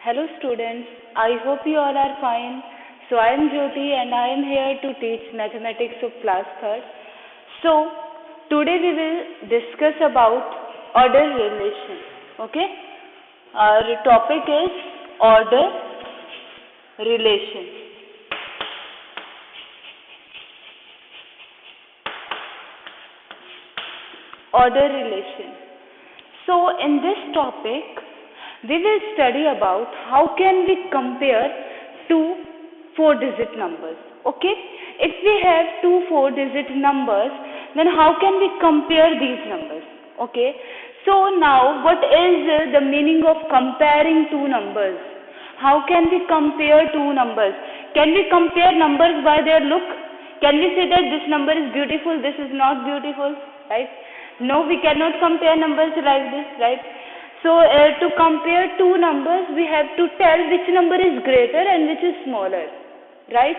Hello students, I hope you all are fine. So I am Jyoti and I am here to teach mathematics of class 3rd. So today we will discuss about order relation. Okay? Our topic is order relation. Order relation. So in this topic we will study about how can we compare two 4-digit numbers. Okay, if we have two 4-digit numbers, then how can we compare these numbers? Okay, so now what is the meaning of comparing two numbers? How can we compare two numbers? Can we compare numbers by their look? Can we say that this number is beautiful, this is not beautiful, right? No, we cannot compare numbers like this, right? So to compare two numbers, we have to tell which number is greater and which is smaller, right?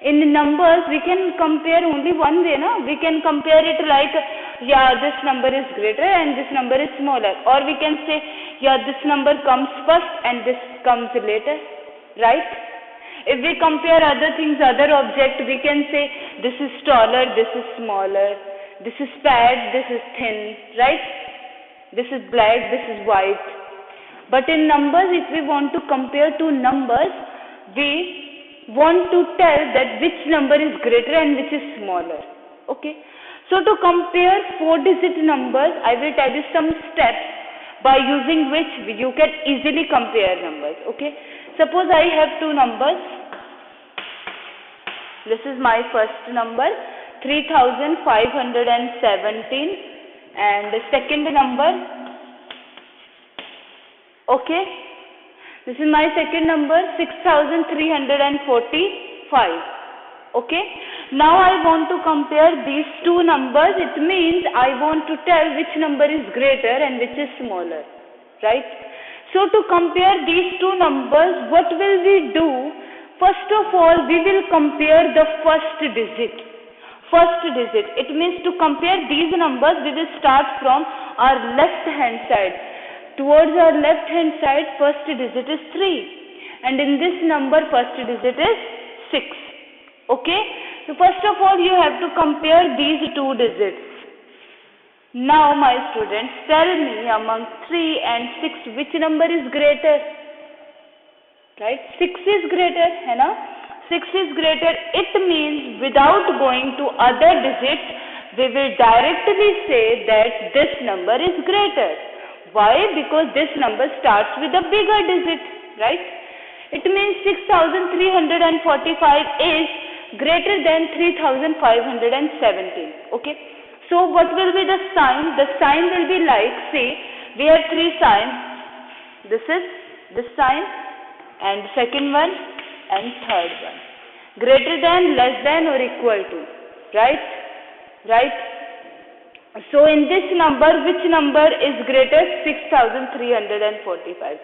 In numbers, we can compare only one way, no? We can compare it like, yeah, this number is greater and this number is smaller. Or we can say, yeah, this number comes first and this comes later, right? If we compare other things, other objects, we can say, this is taller, this is smaller, this is fat, this is thin, right? This is black, this is white. But in numbers, if we want to compare two numbers, we want to tell that which number is greater and which is smaller. Okay. So to compare 4-digit numbers, I will tell you some steps by using which you can easily compare numbers. Okay. Suppose I have two numbers. This is my first number, 3517. And the second number, okay, this is my second number, 6345, okay. Now I want to compare these two numbers. It means I want to tell which number is greater and which is smaller, right? So to compare these two numbers, what will we do? First of all, we will compare the first digit. First digit. It means to compare these numbers, we will start from our left hand side. Towards our left hand side, first digit is 3. And in this number, first digit is 6. Okay? So first of all, you have to compare these two digits. Now, my students, tell me among 3 and 6, which number is greater? Right? 6 is greater, hai na? 6 is greater. It means without going to other digits, we will directly say that this number is greater. Why? Because this number starts with a bigger digit, right? It means 6345 is greater than 3517. Okay. So what will be the sign? The sign will be like, see, we have three signs. This is this sign, and second one, and third one. Greater than, less than, or equal to, right? Right? So in this number, which number is greater? 6345.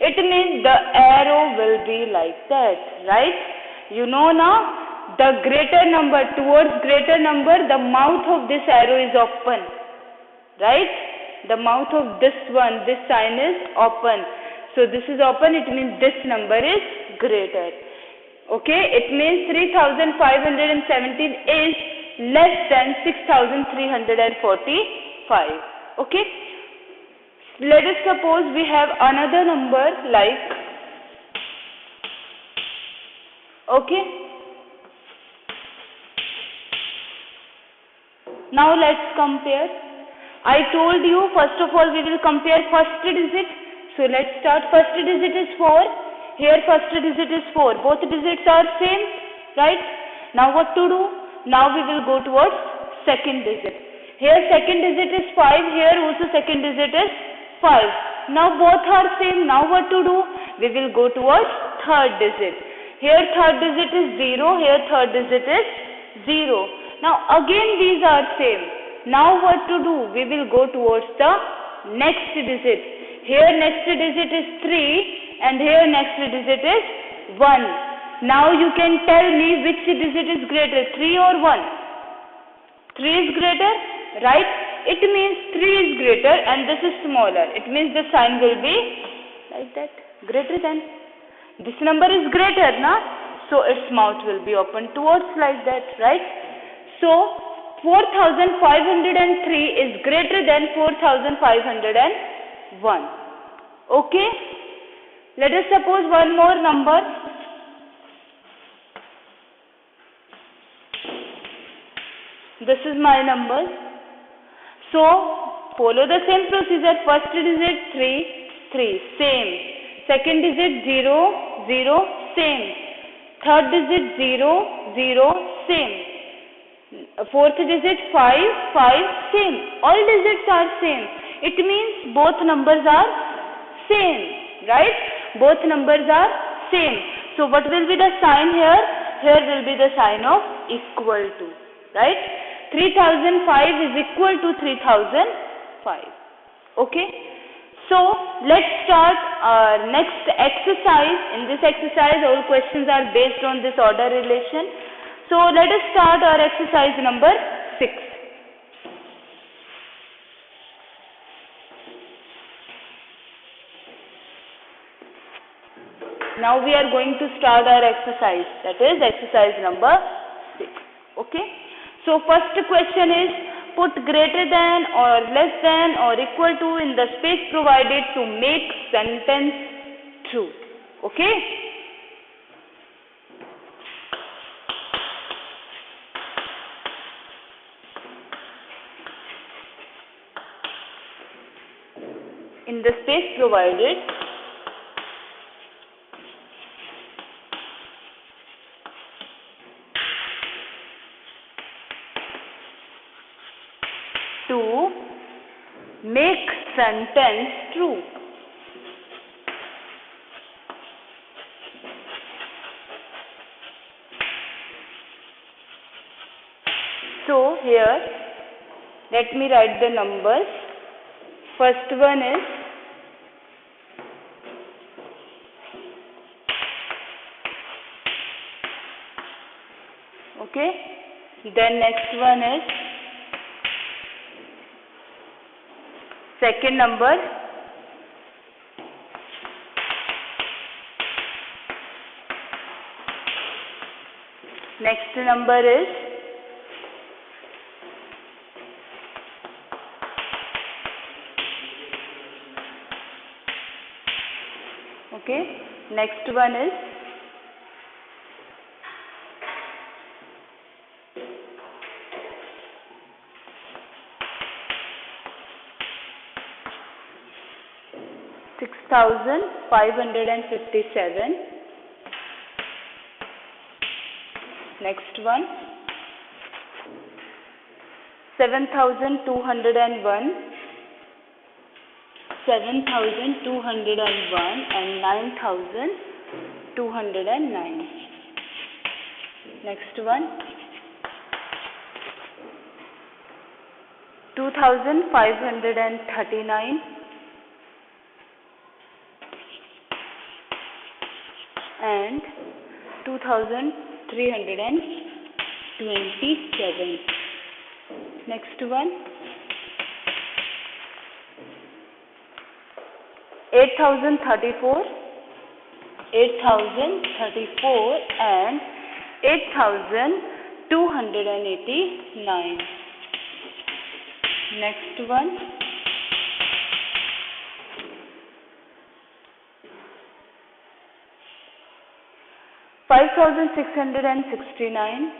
It means the arrow will be like that, right? You know now, the greater number, towards greater number, the mouth of this arrow is open, right? The mouth of this one, this sign is open. So this is open, it means this number is greater. Okay, it means 3517 is less than 6345. Okay, let us suppose we have another number like, okay, now let's compare. I told you first of all we will compare first digit. So let's start. First digit is 4. Here first digit is 4. Both digits are same, right? Now what to do? Now we will go towards second digit. Here second digit is 5. Here also second digit is 5. Now both are same. Now what to do? We will go towards third digit. Here third digit is 0. Here third digit is 0. Now again these are same. Now what to do? We will go towards the next digit. Here next digit is 3. And here next digit is 1. Now you can tell me which digit is greater, 3 or 1? 3 is greater, right? It means 3 is greater and this is smaller. It means the sign will be like that. Greater than. This number is greater, na? So its mouth will be open towards like that, right? So 4503 is greater than 4501. Okay? Let us suppose one more number. This is my number. So follow the same procedure. First digit 3, 3, same. Second digit 0, 0, same. Third digit 0, 0, same. Fourth digit 5, 5, same. All digits are same. It means both numbers are same, right? Both numbers are same. So what will be the sign here? Here will be the sign of equal to, right? 3005 is equal to 3005. Okay? So let's start our next exercise. In this exercise, all questions are based on this order relation. So let us start our exercise number 6. Now we are going to start our exercise. That is exercise number 6. Okay? So first question is, put greater than or less than or equal to in the space provided to make sentence true. Okay? In the space provided, to make sentence true. So here, let me write the numbers. First one is okay. Then next one is second number. Next number is okay. Next one is $6,557. Next one, 7,201, 7,201 and 9,209. Next one, 2,539 and 2,327. Next one, 8,034, 8,034 and 8,289. Next one, 5,669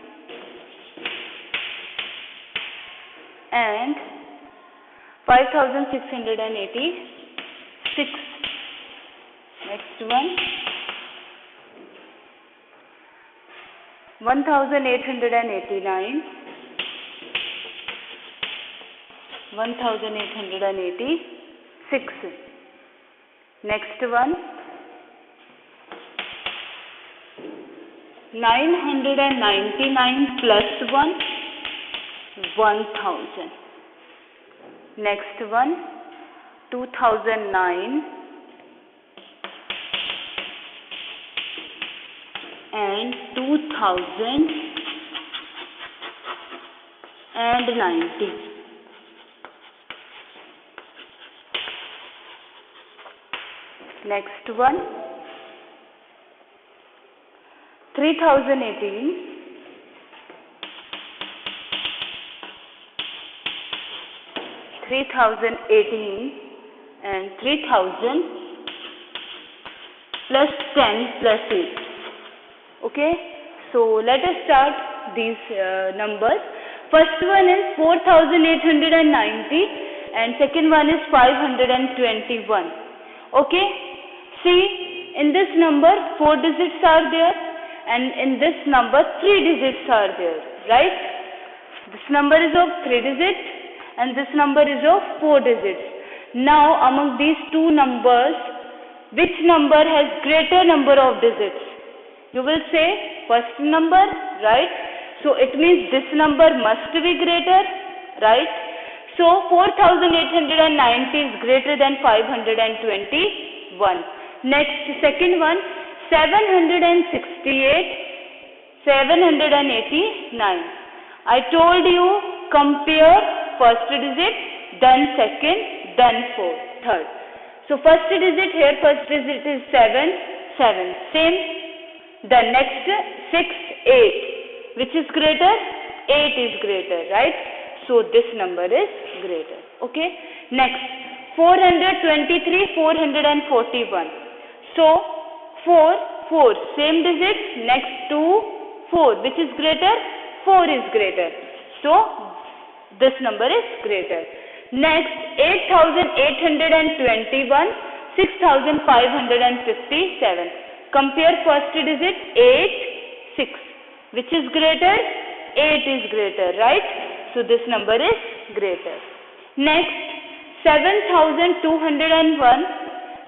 and 5,686. Next one, 1,889, 1,886. Next one, 999 plus 1, 1,000. Next one, 2009 and 2090. Next one, 3018, 3018 and 3000 plus 10 plus 8. Okay, so let us start these numbers. First one is 4890 and second one is 521. Okay, see, in this number 4 digits are there and in this number 3 digits are there, right? This number is of 3 digits and this number is of 4 digits. Now among these two numbers, which number has greater number of digits? You will say first number, right? So it means this number must be greater, right? So 4890 is greater than 521. Next, second one, 768, 789. I told you compare first digit, then second, then third. So first digit here, first digit is 7, 7, same. Then next 6, 8, which is greater? 8 is greater, right? So this number is greater, okay? Next, 423, 441. So 4, 4, same digit, next to 4, which is greater? 4 is greater. So this number is greater. Next, 8821, 6557. Compare first digit 8, 6. Which is greater? 8 is greater, right? So this number is greater. Next, 7201,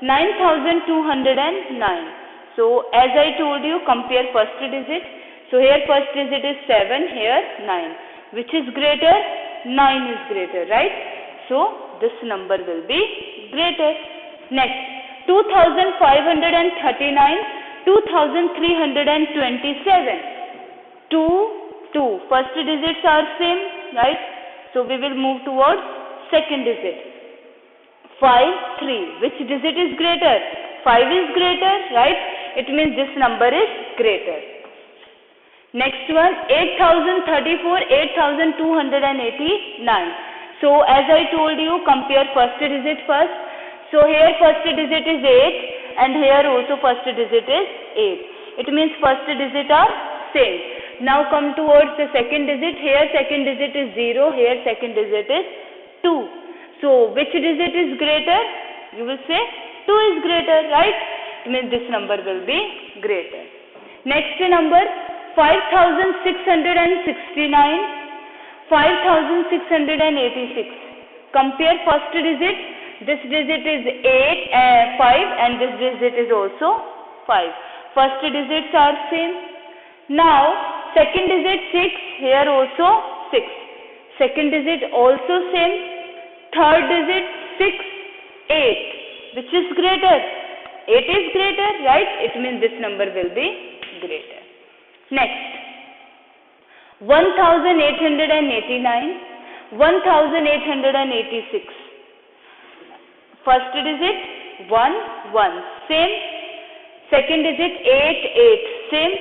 9209. So as I told you, compare first digit. So here first digit is 7, here 9. Which is greater? 9 is greater, right? So this number will be greater. Next, 2539, 2327. 2, 2. First digits are same, right? So we will move towards second digit. 5, 3. Which digit is greater? 5 is greater, right? It means this number is greater. Next one, 8034, 8289. So as I told you, compare first digit first. So here first digit is 8 and here also first digit is 8. It means first digit are same. Now come towards the second digit. Here second digit is 0, here second digit is 2. So which digit is greater? You will say 2 is greater, right? It means this number will be greater. Next number, 5669, 5686. Compare first digit. This digit is 5 and this digit is also 5. First digits are same. Now second digit 6, here also 6. Second digit also same. Third digit 6, 8. Which is greater? 8 is greater, right? It means this number will be greater. Next, 1889, 1886. First digit 1, 1, same. Second digit 8, 8, same.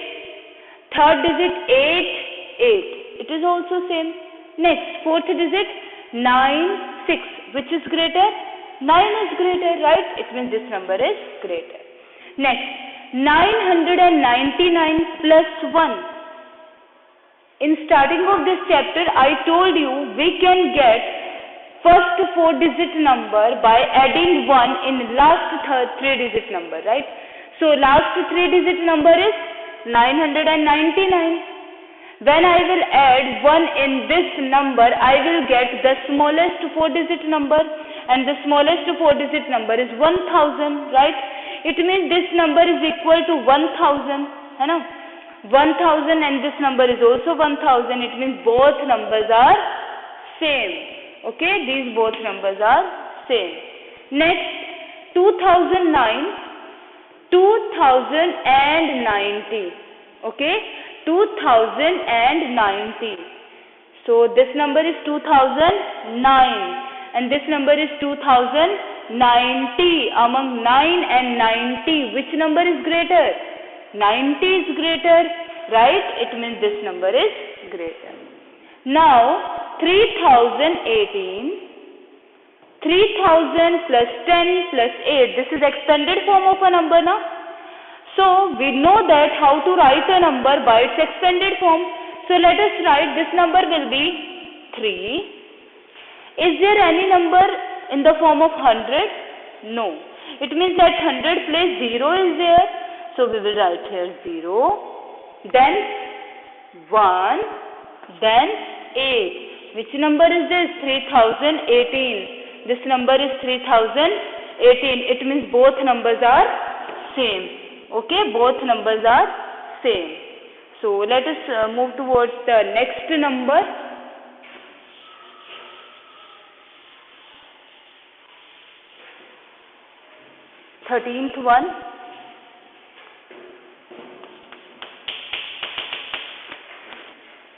Third digit 8, 8. It is also same. Next, fourth digit 9, 6. Which is greater? 9 is greater, right? It means this number is greater. Next, 999 plus 1. In starting of this chapter, I told you we can get first 4-digit number by adding 1 in last 3-digit number, right? So last 3-digit number is 999. When I will add 1 in this number, I will get the smallest 4-digit number, and the smallest 4-digit number is 1000, right? It means this number is equal to 1000, है ना? 1000 and this number is also 1000. It means both numbers are same. Okay, these both numbers are same. Next, 2009, 2090. Okay, 2090. So this number is 2009 and this number is 2090. 90. Among 9 and 90, which number is greater? 90 is greater, right? It means this number is greater. Now 3018, 3000 plus 10 plus 8, this is expanded form of a number now. So we know that how to write a number by its expanded form. So let us write this number will be 3. Is there any number in the form of 100? No. It means that 100 place 0 is there. So we will write here 0, then 1, then 8. Which number is this? 3018. This number is 3018. It means both numbers are same. Okay, both numbers are same. So let us move towards the next number. Thirteenth one.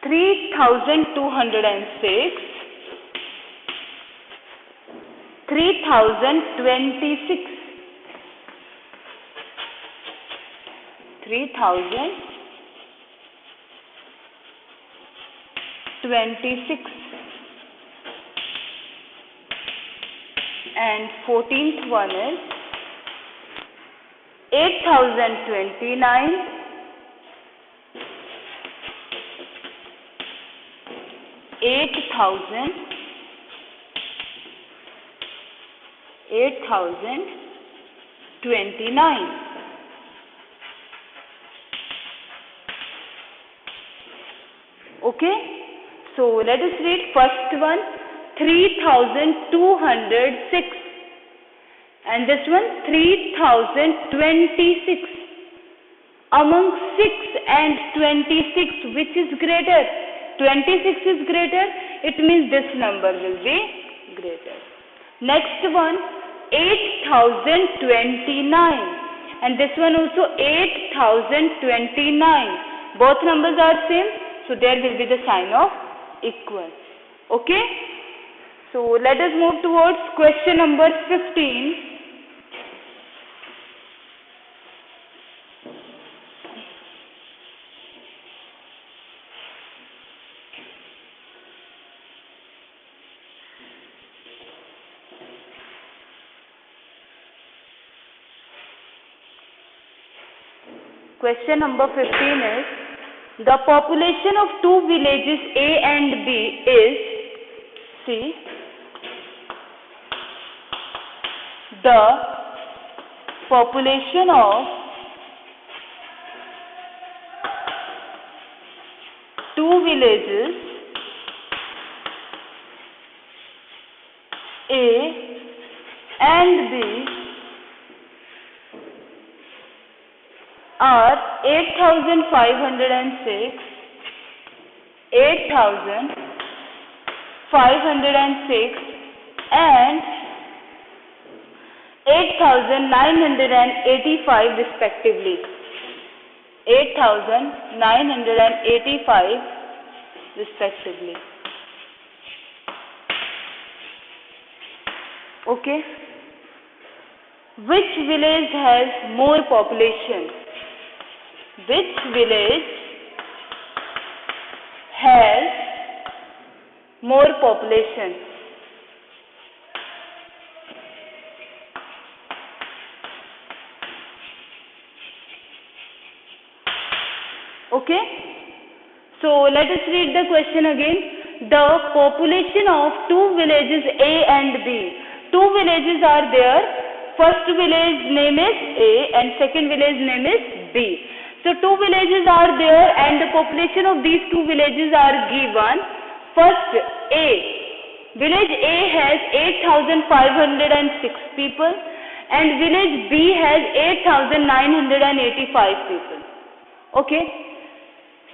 3206, 3026, 3026, and 14th one is 8029, 8029. Okay, so let us read first one, 3206, and this one 3026. Among 6 and 26, which is greater? 26 is greater, it means this number will be greater. Next one, 8029, and this one also 8029. Both numbers are same, so there will be the sign of equal. Okay, so let us move towards question number 15. Question number 15 is, the population of two villages A and B is, see, the population of two villages A and B are 8506, 8506 and 8985 respectively. 8985 respectively. Okay. Which village has more population? Which village has more population? Okay, so let us read the question again. The population of two villages A and B. Two villages are there. First village name is A and second village name is B. So two villages are there and the population of these two villages are given. First A. Village A has 8506 people and village B has 8985 people. Okay.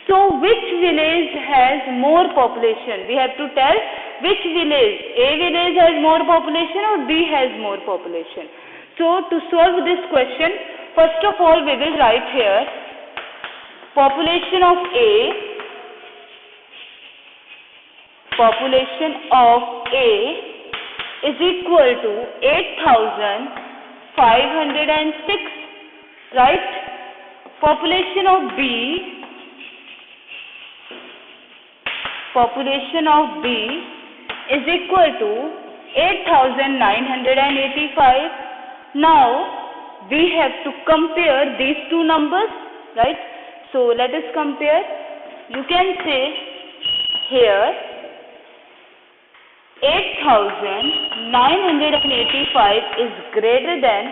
So which village has more population? We have to tell which village. A village has more population or B has more population. So to solve this question, first of all we will write here population of A, population of A is equal to 8,506, right? Population of B is equal to 8,985. Now we have to compare these two numbers, right? So let us compare. You can say here 8,985 is greater than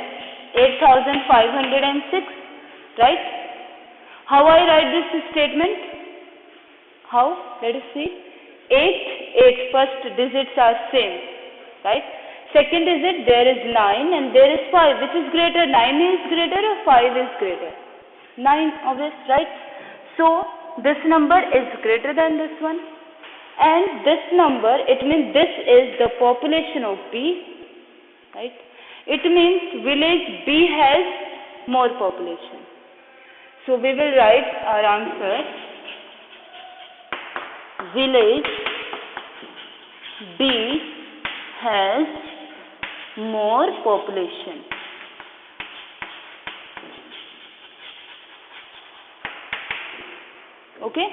8,506, right? How I write this statement? How? Let us see. 8, first digits are same, right? Second digit, there is 9 and there is 5. Which is greater? 9 is greater or 5 is greater? 9, obvious, right? So this number is greater than this one. And this number, it means this is the population of B, right? It means village B has more population. So we will write our answer. Village B has more population. Okay?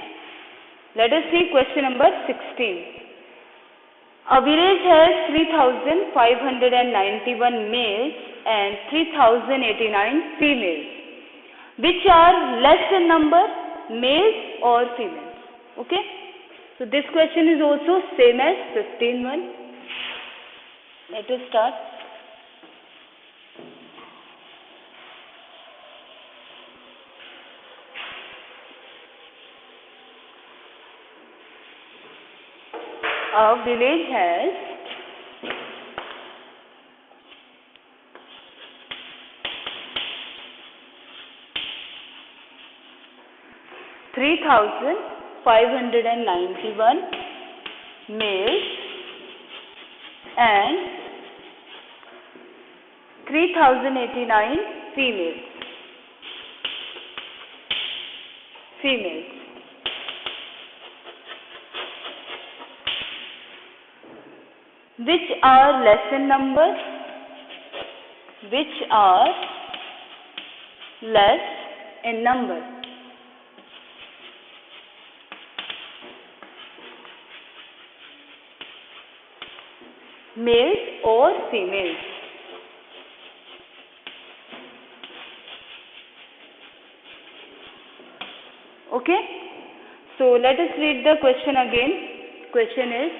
Let us see question number 16. A village has 3,591 males and 3,089 females. Which are less in number, males or females? Okay? So this question is also same as 15-1. Let us start. A village has 3,591 males and 3,089 females. Which are less in number? Which are less in number? Males or females? Okay? So let us read the question again. Question is,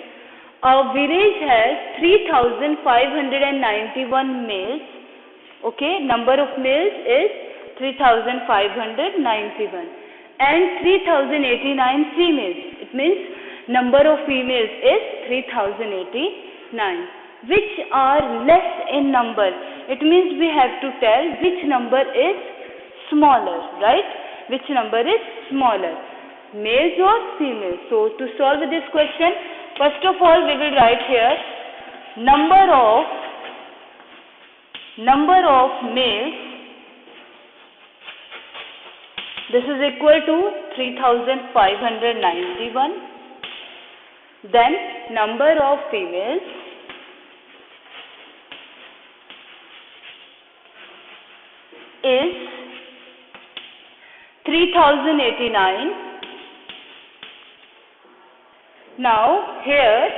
a village has 3,591 males. Okay, number of males is 3,591 and 3,089 females. It means number of females is 3,089. Which are less in number? It means we have to tell which number is smaller, right? Which number is smaller, males or females? So to solve this question, first of all, we will write here number of males. This is equal to 3,591. Then number of females is 3,089. Now here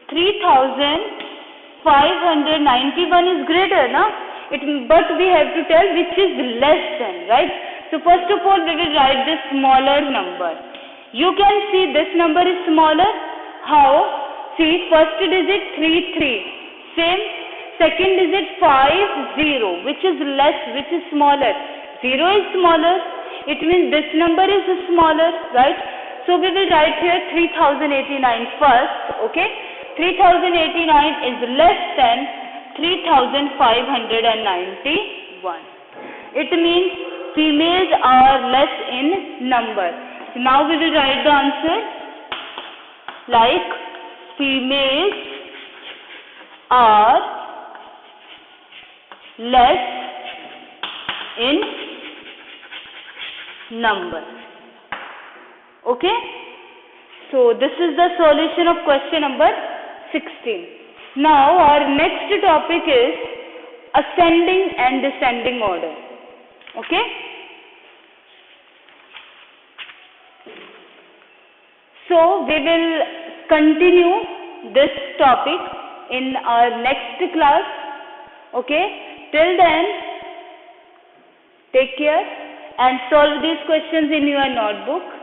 3,591 is greater, na? But we have to tell which is less than, right? So first of all, we will write the smaller number. You can see this number is smaller. How? See, first digit 33, same. Second digit 50, which is less, which is smaller. 0 is smaller. It means this number is smaller, right? So we will write here 3,089 first, okay? 3,089 is less than 3,591. It means females are less in number. So now we will write the answer like females are less in number. Okay? So this is the solution of question number 16. Now our next topic is ascending and descending order. Okay? So we will continue this topic in our next class. Okay? Till then, take care and solve these questions in your notebook.